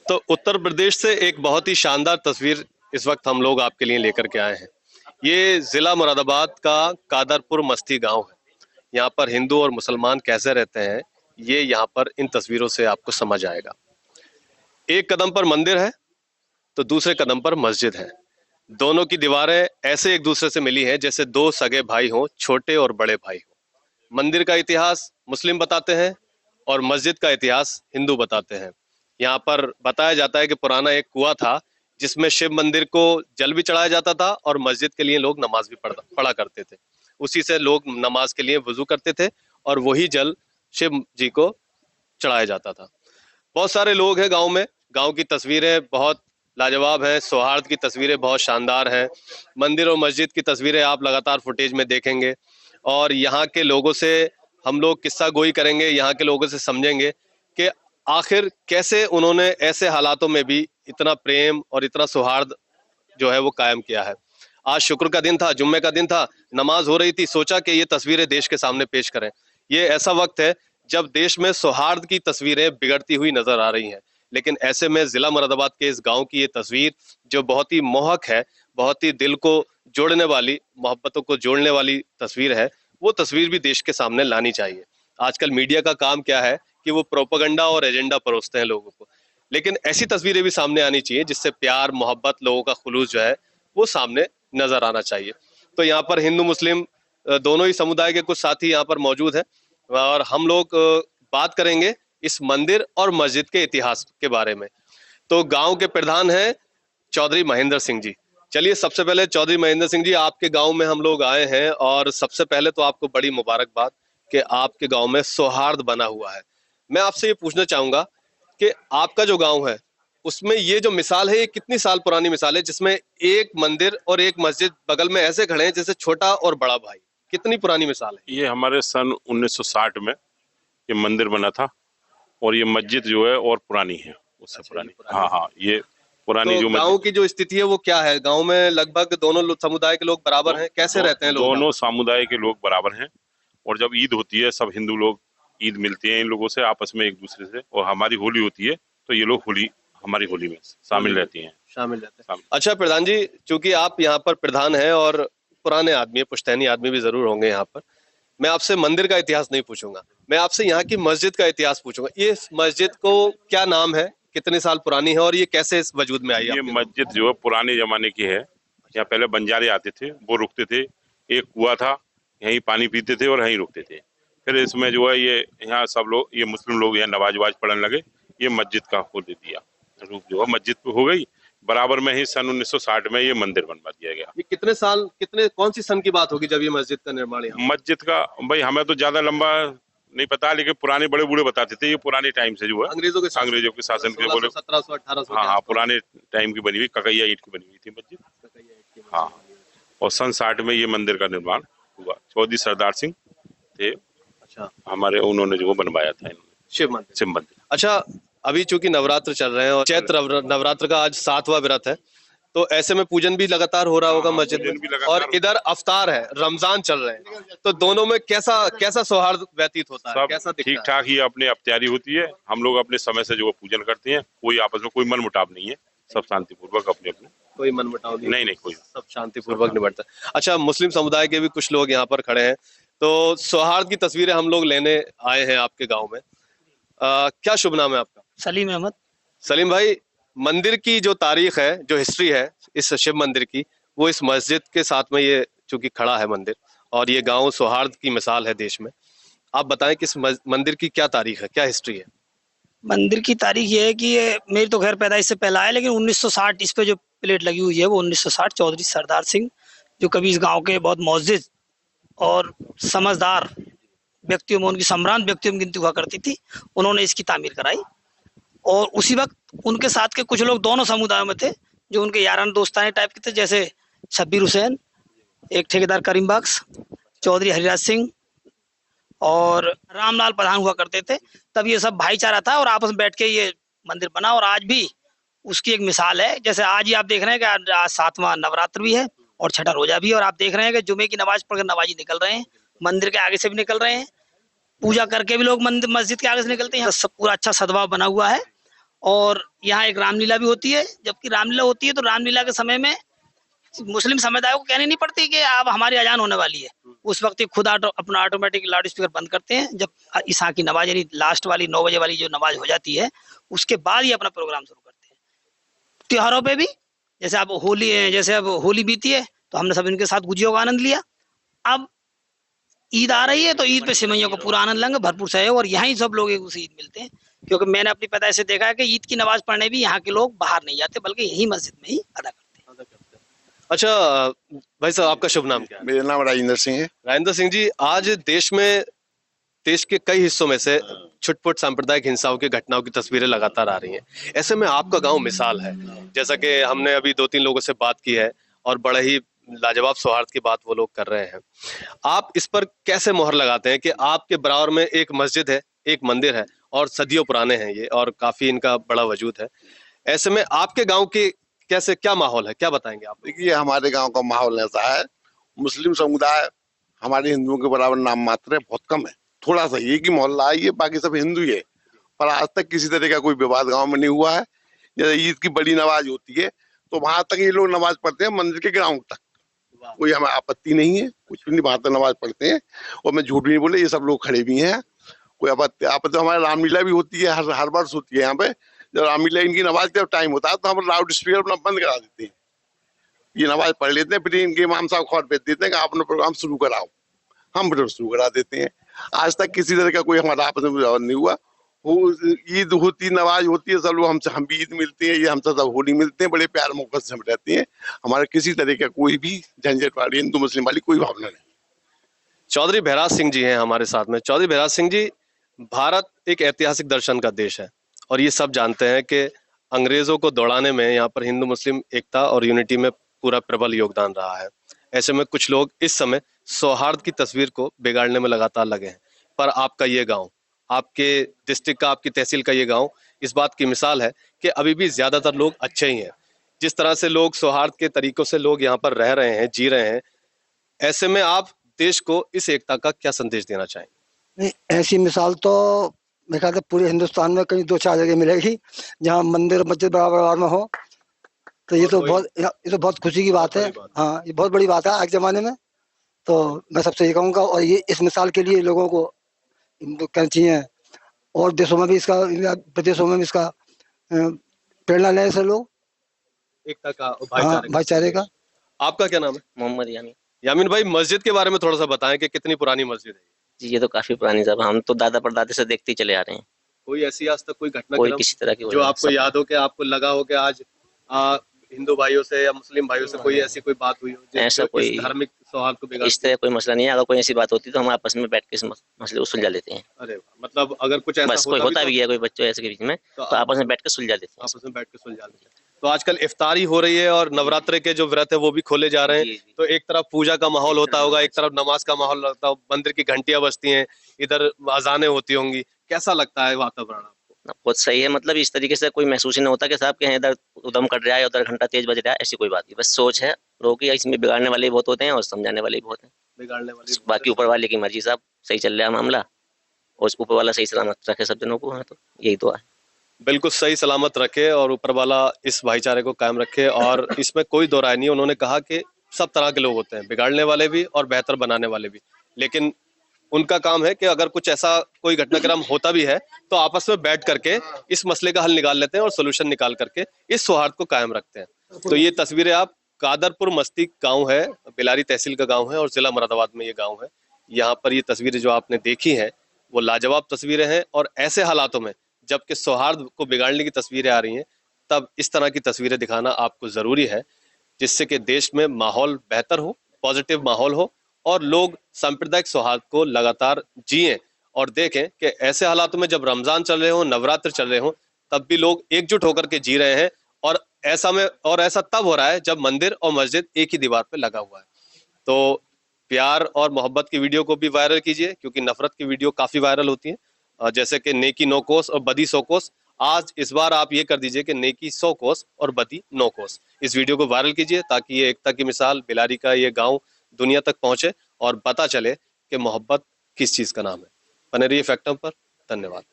तो उत्तर प्रदेश से एक बहुत ही शानदार तस्वीर इस वक्त हम लोग आपके लिए लेकर के आए हैं। ये जिला मुरादाबाद का कादरपुर मस्ती गांव है। यहाँ पर हिंदू और मुसलमान कैसे रहते हैं, ये यहाँ पर इन तस्वीरों से आपको समझ आएगा। एक कदम पर मंदिर है तो दूसरे कदम पर मस्जिद है। दोनों की दीवारें ऐसे एक दूसरे से मिली हैं जैसे दो सगे भाई हों, छोटे और बड़े भाई हों। मंदिर का इतिहास मुस्लिम बताते हैं और मस्जिद का इतिहास हिंदू बताते हैं। यहाँ पर बताया जाता है कि पुराना एक कुआं था जिसमें शिव मंदिर को जल भी चढ़ाया जाता था और मस्जिद के लिए लोग नमाज भी पढ़ा करते थे। उसी से लोग नमाज के लिए वजू करते थे और वही जल शिव जी को चढ़ाया जाता था। बहुत सारे लोग हैं गांव में। गांव की तस्वीरें बहुत लाजवाब हैं, सौहार्द की तस्वीरें बहुत शानदार हैं। मंदिर और मस्जिद की तस्वीरें आप लगातार फुटेज में देखेंगे और यहाँ के लोगों से हम लोग किस्सा गोई करेंगे, यहाँ के लोगों से समझेंगे कि आखिर कैसे उन्होंने ऐसे हालातों में भी इतना प्रेम और इतना सौहार्द जो है वो कायम किया है। आज शुक्र का दिन था, जुम्मे का दिन था, नमाज हो रही थी, सोचा कि ये तस्वीरें देश के सामने पेश करें। ये ऐसा वक्त है जब देश में सौहार्द की तस्वीरें बिगड़ती हुई नजर आ रही हैं, लेकिन ऐसे में जिला मुरादाबाद के इस गांव की ये तस्वीर जो बहुत ही मोहक है, बहुत ही दिल को जोड़ने वाली, मोहब्बतों को जोड़ने वाली तस्वीर है, वो तस्वीर भी देश के सामने लानी चाहिए। आजकल मीडिया का काम क्या है कि वो प्रोपेगेंडा और एजेंडा परोसते हैं लोगों को, लेकिन ऐसी तस्वीरें भी सामने आनी चाहिए जिससे प्यार, मोहब्बत, लोगों का खुलूस जो है वो सामने नजर आना चाहिए। तो यहाँ पर हिंदू मुस्लिम दोनों ही समुदाय के कुछ साथी यहाँ पर मौजूद हैं और हम लोग बात करेंगे इस मंदिर और मस्जिद के इतिहास के बारे में। तो गांव के प्रधान हैं चौधरी महेंद्र सिंह जी। चलिए, सबसे पहले चौधरी महेंद्र सिंह जी, आपके गांव में हम लोग आए हैं और सबसे पहले तो आपको बड़ी मुबारकबाद कि आपके गांव में सौहार्द बना हुआ है। मैं आपसे ये पूछना चाहूंगा कि आपका जो गांव है उसमें ये जो मिसाल है, ये कितनी साल पुरानी मिसाल है जिसमें एक मंदिर और एक मस्जिद बगल में ऐसे खड़े हैं जैसे छोटा और बड़ा भाई? कितनी पुरानी मिसाल है? ये हमारे सन 1960 में ये मंदिर बना था और ये मस्जिद जो है और पुरानी है, उससे अच्छा, पुरानी। पुरानी। हाँ हाँ, ये पुरानी तो जो गांव की जो स्थिति है वो क्या है? गांव में लगभग दोनों समुदाय के लोग बराबर हैं? कैसे रहते हैं लोग? दोनों समुदाय के लोग बराबर हैं और जब ईद होती है सब हिंदू लोग ईद मिलते हैं इन लोगों से आपस में एक दूसरे से, और हमारी होली होती है तो ये लोग होली हमारी होली में शामिल रहती हैं। शामिल रहते हैं। अच्छा प्रधान जी, चूंकि आप यहाँ पर प्रधान हैं और पुराने आदमी, पुश्तैनी आदमी भी जरूर होंगे यहाँ पर, मैं आपसे मंदिर का इतिहास नहीं पूछूंगा, मैं आपसे यहाँ की मस्जिद का इतिहास पूछूंगा। ये मस्जिद को क्या नाम है, कितने साल पुरानी है और ये कैसे इस वजूद में आई? ये मस्जिद जो है पुराने जमाने की है। यहाँ पहले बंजारे आते थे, वो रुकते थे, एक कुआं था, यहीं पानी पीते थे और यहीं रुकते थे। फिर इसमें जो है ये यहाँ सब लोग, ये मुस्लिम लोग यहाँ नमाज वमाज पढ़ने लगे, ये मस्जिद का हो दे दिया, रूप जो है मस्जिद पे हो गई। बराबर में ही सन 1960 में ये मंदिर बनवा दिया गया। ये कितने साल, कितने, कौन सी सन की बात होगी जब ये मस्जिद का निर्माण? मस्जिद का भाई हमें तो ज्यादा लंबा नहीं पता, लेकिन पुराने बड़े बूढ़े बताते थे ये पुराने टाइम से जो है अंग्रेजों के शासन के बोले 1700 1800। हाँ हाँ, पुराने टाइम की बनी हुई ककैया ईंट की बनी हुई थी मस्जिद। हाँ, और सन 60 में ये मंदिर का निर्माण हुआ। चौधरी सरदार सिंह थे, अच्छा, हमारे, उन्होंने जो बनवाया था शिव मंदिर। अच्छा, अभी चूंकि नवरात्र चल रहे हैं और चैत्र नवरात्र का आज 7वां व्रत है, तो ऐसे में पूजन भी लगातार हो रहा होगा मस्जिद में, और इधर अफ्तार है, रमजान चल रहे हैं, तो दोनों में कैसा कैसा सौहार्द व्यतीत होता है? कैसा ठीक ठाक ही अपने अफ्तारी होती है। हम लोग अपने समय से जो पूजन करते हैं, कोई आपस में कोई मन मुटाव नहीं है, सब शांतिपूर्वक अपने अपने। कोई मन मुटाव नहीं, कोई, सब शांतिपूर्वक निपटता है। अच्छा, मुस्लिम समुदाय के भी कुछ लोग यहाँ पर खड़े हैं, तो सौहार्द की तस्वीरें हम लोग लेने आए हैं आपके गाँव में। क्या शुभ नाम है आपका? सलीम अहमद। सलीम भाई, मंदिर की जो तारीख है, जो हिस्ट्री है इस शिव मंदिर की, वो इस मस्जिद के साथ में ये चूंकि खड़ा है मंदिर, और ये गांव सौहार्द की मिसाल है देश में। आप बताएं कि इस मंदिर की क्या तारीख है, क्या हिस्ट्री है? मंदिर की तारीख ये है कि ये मेरी तो खैर पैदाइश से पहला है, लेकिन 1960 इस पे जो प्लेट लगी हुई है वो 1960 चौधरी सरदार सिंह, जो कभी इस गांव के बहुत मोअज़्ज़िज़ और समझदार व्यक्तियों में, उनकी सम्रांत व्यक्तियों में गिनती हुआ करती थी, उन्होंने इसकी तामीर कराई। और उसी वक्त उनके साथ के कुछ लोग दोनों समुदायों में थे जो उनके यारान दोस्ताने टाइप के थे, जैसे शब्बीर हुसैन, एक ठेकेदार करीम बख्श, चौधरी हरिराज सिंह और रामलाल प्रधान हुआ करते थे। तब ये सब भाईचारा था और आपस में बैठ के ये मंदिर बना, और आज भी उसकी एक मिसाल है। जैसे आज ही आप देख रहे हैं कि आज 7वां नवरात्र भी है और छठा रोजा भी है, और आप देख रहे हैं कि जुमे की नमाज पढ़कर नमाजी निकल रहे हैं, मंदिर के आगे से भी निकल रहे हैं, पूजा करके भी लोग मंदिर मस्जिद के आगे से निकलते हैं। सब पूरा अच्छा सद्भाव बना हुआ है और यहाँ एक रामलीला भी होती है। जबकि रामलीला होती है तो रामलीला के समय में मुस्लिम समुदाय को कहनी नहीं पड़ती कि अब हमारी अजान होने वाली है। उस वक्त ये खुद अपना ऑटोमेटिक लाउड स्पीकर बंद करते हैं। जब ईशा की नमाज यानी लास्ट वाली 9 बजे वाली जो नमाज हो जाती है, उसके बाद ये अपना प्रोग्राम शुरू करते हैं। त्योहारों पे भी जैसे अब होली है, जैसे अब होली बीती है तो हमने सब इनके साथ गुजियों का आनंद लिया। अब ईद आ रही है तो ईद पे सिमैयों का पूरा आनंद लेंगे, भरपूर सहयोग, और यहाँ ही सब लोग एक दूसरे ईद मिलते हैं। क्योंकि मैंने अपनी पैदाइश से देखा है कि ईद की नमाज पढ़ने भी यहाँ के लोग बाहर नहीं जाते, बल्कि यही मस्जिद में ही अदा करते हैं। अच्छा भाई साहब, आपका शुभ नाम क्या है? मेरा नाम राजेंद्र सिंह है। राजेंद्र सिंह जी, आज देश के कई हिस्सों में से छुटपुट सांप्रदायिक हिंसाओं की घटनाओं की तस्वीरें लगातार आ रही हैं। ऐसे में आपका गांव मिसाल है। जैसा कि हमने अभी 2-3 लोगों से बात की है और बड़ा ही लाजवाब सौहार्द की बात वो लोग कर रहे हैं। आप इस पर कैसे मोहर लगाते हैं कि आपके बराबर में एक मस्जिद है, एक मंदिर है और सदियों पुराने हैं ये, और काफी इनका बड़ा वजूद है। ऐसे में आपके गांव की कैसे क्या माहौल है, क्या बताएंगे आप? देखिए, हमारे गांव का माहौल ऐसा है, मुस्लिम समुदाय हमारे हिंदुओं के बराबर नाम मात्र है, बहुत कम है। थोड़ा सा एक ही मोहल्ला है, ये बाकी सब हिंदू ही है। पर आज तक किसी तरह का कोई विवाद गांव में नहीं हुआ है। जैसे ईद की बड़ी नमाज होती है तो वहां तक ये लोग नमाज पढ़ते हैं, मंदिर के ग्राउंड तक। कोई हमें आपत्ति नहीं है, कुछ भी नहीं, वहां तक नमाज पढ़ते हैं। और मैं झूठ भी नहीं बोले, ये सब लोग खड़े भी हैं, कोई आपत्ति। हमारे रामलीला भी होती है, हर वर्ष होती है यहाँ पे। जब रामलीला इनकी नमाज का टाइम होता है तो हम लाउड स्पीकर अपना बंद करा देते हैं, ये नमाज पढ़ लेते हैं, फिर इनके इमाम साहब खबर भेज देते हैं कि आप अपना प्रोग्राम शुरू कराओ, हम फिर शुरू करा देते हैं। आज तक किसी तरह का कोई हमारा आपस में विवाद नहीं हुआ। ईद होती, नमाज होती है, सब लोग हमसे, हम भी ईद मिलते हैं, ये हमसे सब होली मिलते हैं, बड़े प्यार मोहब्बत से हम रहते हैं। हमारे किसी तरह का कोई भी झंझट वाली, हिंदू मुस्लिम वाली कोई भावना नहीं। चौधरी भैराज सिंह जी हैं हमारे साथ में। चौधरी भैराज सिंह जी, भारत एक ऐतिहासिक दर्शन का देश है और ये सब जानते हैं कि अंग्रेजों को दौड़ाने में यहाँ पर हिंदू मुस्लिम एकता और यूनिटी में पूरा प्रबल योगदान रहा है। ऐसे में कुछ लोग इस समय सौहार्द की तस्वीर को बिगाड़ने में लगातार लगे हैं। पर आपका ये गांव, आपके डिस्ट्रिक्ट का, आपकी तहसील का ये गांव इस बात की मिसाल है कि अभी भी ज्यादातर लोग अच्छे ही हैं। जिस तरह से लोग सौहार्द के तरीकों से लोग यहाँ पर रह रहे हैं, जी रहे हैं, ऐसे में आप देश को इस एकता का क्या संदेश देना चाहेंगे? नहीं, ऐसी मिसाल तो मेरे ख्याल से पूरे हिंदुस्तान में कहीं 2-4 जगह मिलेगी जहाँ मंदिर मस्जिद बराबर में हो। तो ये तो बहुत खुशी की बात है। हाँ, ये बहुत बड़ी बात है आज के जमाने में। तो मैं सबसे ये कहूँगा, और ये इस मिसाल के लिए लोगों को कहना चाहिए, और देशों में भी इसका, प्रदेशों में भी इसका प्रेरणा लें से लोग एकता का, भाईचारे का। आपका क्या नाम है? मोहम्मद यामीन। यामीन भाई, मस्जिद के बारे में थोड़ा सा बताएं कि कितनी पुरानी मस्जिद है? जी, ये तो काफी पुरानी साहब, हम तो दादा परदादे से देखते ही चले आ रहे हैं। कोई ऐसी आज तक कोई घटना कोई किसी तरह की जो आपको याद हो, कि आपको लगा हो कि आज हिंदू भाइयों से या मुस्लिम भाइयों से कोई ऐसी कोई बात हुई हो ऐसा कोई धार्मिक सौहार्द को बिगाड़? इस तरह कोई मसला नहीं है। अगर कोई ऐसी बात होती तो हम आपस में बैठ के इस मसले को सुलझा लेते हैं। अरे मतलब अगर कुछ ऐसा बस कोई होता भी है, कोई बच्चों ऐसे के बीच में, तो आपस में बैठ के सुलझा लेते हैं। आपस में बैठ के सुलझा लेते हैं। तो आजकल इफ्तारी हो रही है और नवरात्रे के जो व्रत है वो भी खोले जा रहे हैं। तो एक तरफ पूजा का माहौल होता होगा, एक तरफ नमाज का माहौल होता होगा, मंदिर की घंटियां बजती हैं, इधर अजानें होती होंगी। कैसा लगता है वातावरण आपको? बहुत सही है। मतलब इस तरीके से कोई महसूस ही नहीं होता कि साहब के इधर उधम कट रहा है, उधर घंटा तेज बज रहा है, ऐसी कोई बात नहीं। बस सोच है लोगों की, इसमें बिगाड़ने वाले बहुत होते हैं और समझाने वाले भी बहुत हैं। बिगाड़ने वाले बाकी ऊपर वाले की मर्जी साहब, सही चल रहा है मामला, और ऊपर वाला सही सलामत रखे सब जनों को। हाँ, तो यही तो है। बिल्कुल सही सलामत रखे और ऊपर वाला इस भाईचारे को कायम रखे। और इसमें कोई दो राय नहीं। उन्होंने कहा कि सब तरह के लोग होते हैं, बिगाड़ने वाले भी और बेहतर बनाने वाले भी, लेकिन उनका काम है कि अगर कुछ ऐसा कोई घटनाक्रम होता भी है तो आपस में बैठ करके इस मसले का हल निकाल लेते हैं और सोल्यूशन निकाल करके इस सौहार्द को कायम रखते हैं। तो ये तस्वीरें आप कादरपुर मस्ती गांव है, बिलारी तहसील का गांव है और जिला मुरादाबाद में ये गांव है। यहाँ पर ये तस्वीरें जो आपने देखी हैं वो लाजवाब तस्वीरें हैं। और ऐसे हालातों में जबकि सौहार्द को बिगाड़ने की तस्वीरें आ रही हैं, तब इस तरह की तस्वीरें दिखाना आपको जरूरी है, जिससे कि देश में माहौल बेहतर हो, पॉजिटिव माहौल हो और लोग सांप्रदायिक सौहार्द को लगातार जिएं और देखें कि ऐसे हालातों में जब रमजान चल रहे हो, नवरात्र चल रहे हो, तब भी लोग एकजुट होकर के जी रहे हैं। और ऐसा तब हो रहा है जब मंदिर और मस्जिद एक ही दीवार पे लगा हुआ है। तो प्यार और मोहब्बत की वीडियो को भी वायरल कीजिए, क्योंकि नफरत की वीडियो काफी वायरल होती है। जैसे कि नेकी 9 कोस और बदी 100 कोस। आज इस बार आप ये कर दीजिए कि नेकी 100 कोस और बदी 9 कोस। इस वीडियो को वायरल कीजिए ताकि ये एकता की मिसाल, बिलारी का ये गांव दुनिया तक पहुंचे और पता चले कि मोहब्बत किस चीज का नाम है। बने रहिए फैक्टम पर। धन्यवाद।